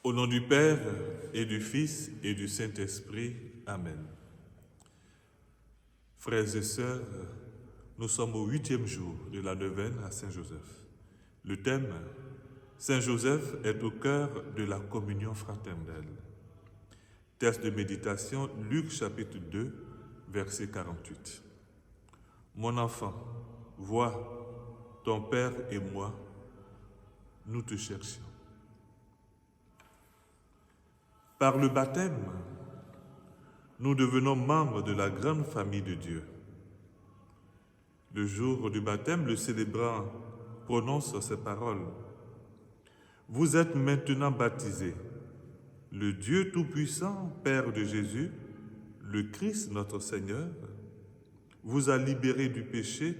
Au nom du Père et du Fils et du Saint-Esprit. Amen. Frères et sœurs, nous sommes au 8e jour de la neuvaine à Saint-Joseph. Le thème, Saint-Joseph est au cœur de la communion fraternelle. Texte de méditation, Luc chapitre 2, verset 48. Mon enfant, vois, ton Père et moi, nous te cherchions. Par le baptême, nous devenons membres de la grande famille de Dieu. Le jour du baptême, le célébrant prononce ces paroles. Vous êtes maintenant baptisés. Le Dieu Tout-Puissant, Père de Jésus, le Christ notre Seigneur, vous a libérés du péché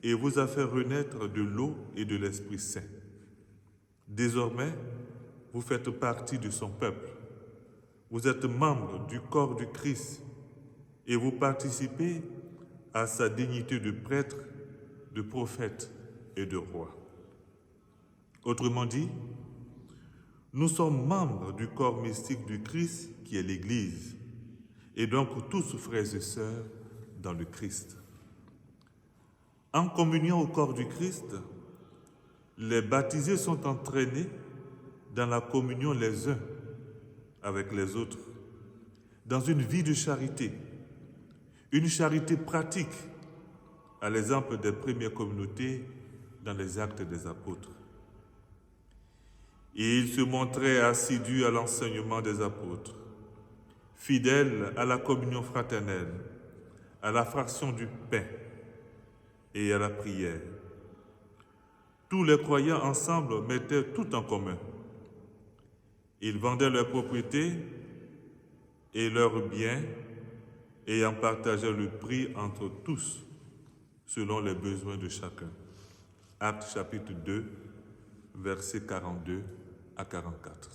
et vous a fait renaître de l'eau et de l'Esprit Saint. Désormais, vous faites partie de son peuple. Vous êtes membre du corps du Christ et vous participez à sa dignité de prêtre, de prophète et de roi. Autrement dit, nous sommes membres du corps mystique du Christ qui est l'Église, et donc tous frères et sœurs dans le Christ. En communion au corps du Christ, les baptisés sont entraînés dans la communion les uns avec les autres, dans une vie de charité, une charité pratique, à l'exemple des premières communautés dans les actes des apôtres. Et ils se montraient assidus à l'enseignement des apôtres, fidèles à la communion fraternelle, à la fraction du pain et à la prière. Tous les croyants ensemble mettaient tout en commun. Ils vendaient leurs propriétés et leurs biens et en partageaient le prix entre tous, selon les besoins de chacun. Actes chapitre 2, versets 42 à 44.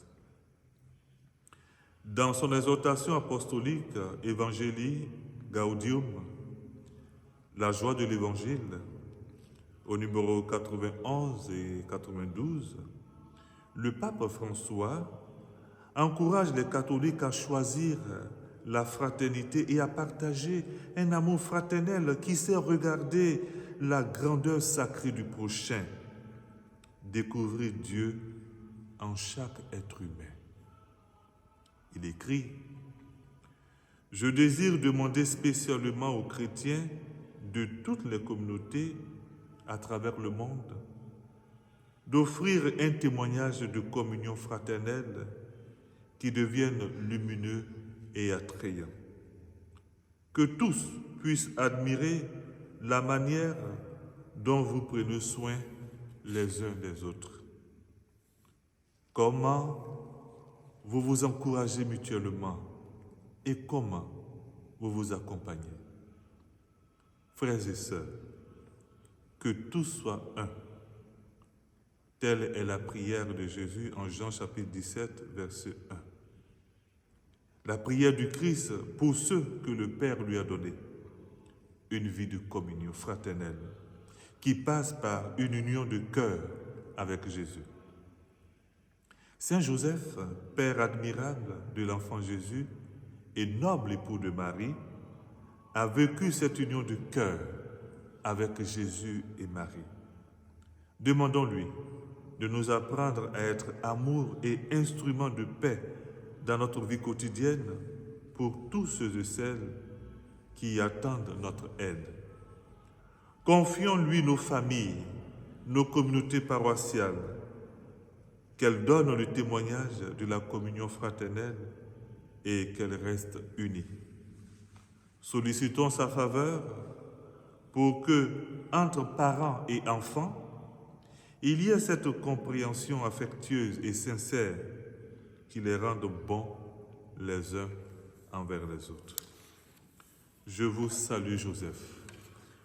Dans son exhortation apostolique Evangelii Gaudium, la joie de l'Évangile, au numéro 91 et 92, le pape François encourage les catholiques à choisir la fraternité et à partager un amour fraternel qui sait regarder la grandeur sacrée du prochain, découvrir Dieu en chaque être humain. Il écrit « Je désire demander spécialement aux chrétiens de toutes les communautés à travers le monde d'offrir un témoignage de communion fraternelle qui devienne lumineux et attrayant. Que tous puissent admirer la manière dont vous prenez soin les uns des autres. Comment vous vous encouragez mutuellement et comment vous vous accompagnez. Frères et sœurs, que tous soient un. Telle est la prière de Jésus en Jean chapitre 17, verset 1. La prière du Christ pour ceux que le Père lui a donnés. Une vie de communion fraternelle qui passe par une union de cœur avec Jésus. Saint Joseph, Père admirable de l'enfant Jésus et noble époux de Marie, a vécu cette union de cœur avec Jésus et Marie. Demandons-lui de nous apprendre à être amour et instrument de paix dans notre vie quotidienne pour tous ceux et celles qui attendent notre aide. Confions-lui nos familles, nos communautés paroissiales, qu'elles donnent le témoignage de la communion fraternelle et qu'elles restent unies. Sollicitons sa faveur pour que, entre parents et enfants, il y ait cette compréhension affectueuse et sincère qui les rende bons les uns envers les autres. Je vous salue Joseph,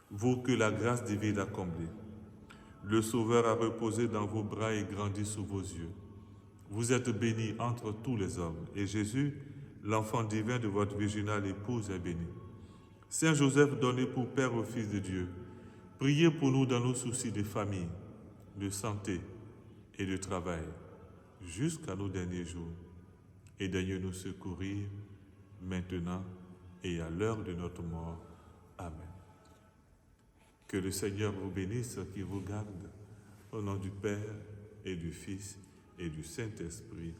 vous que la grâce divine a comblé. Le Sauveur a reposé dans vos bras et grandi sous vos yeux. Vous êtes bénie entre tous les hommes, et Jésus, l'enfant divin de votre virginale épouse, est béni. Saint Joseph, donné pour Père au Fils de Dieu, priez pour nous dans nos soucis de famille, de santé et de travail. jusqu'à nos derniers jours, et daigne nous secourir maintenant et à l'heure de notre mort. Amen. Que le Seigneur vous bénisse, qui vous garde, au nom du Père et du Fils et du Saint-Esprit.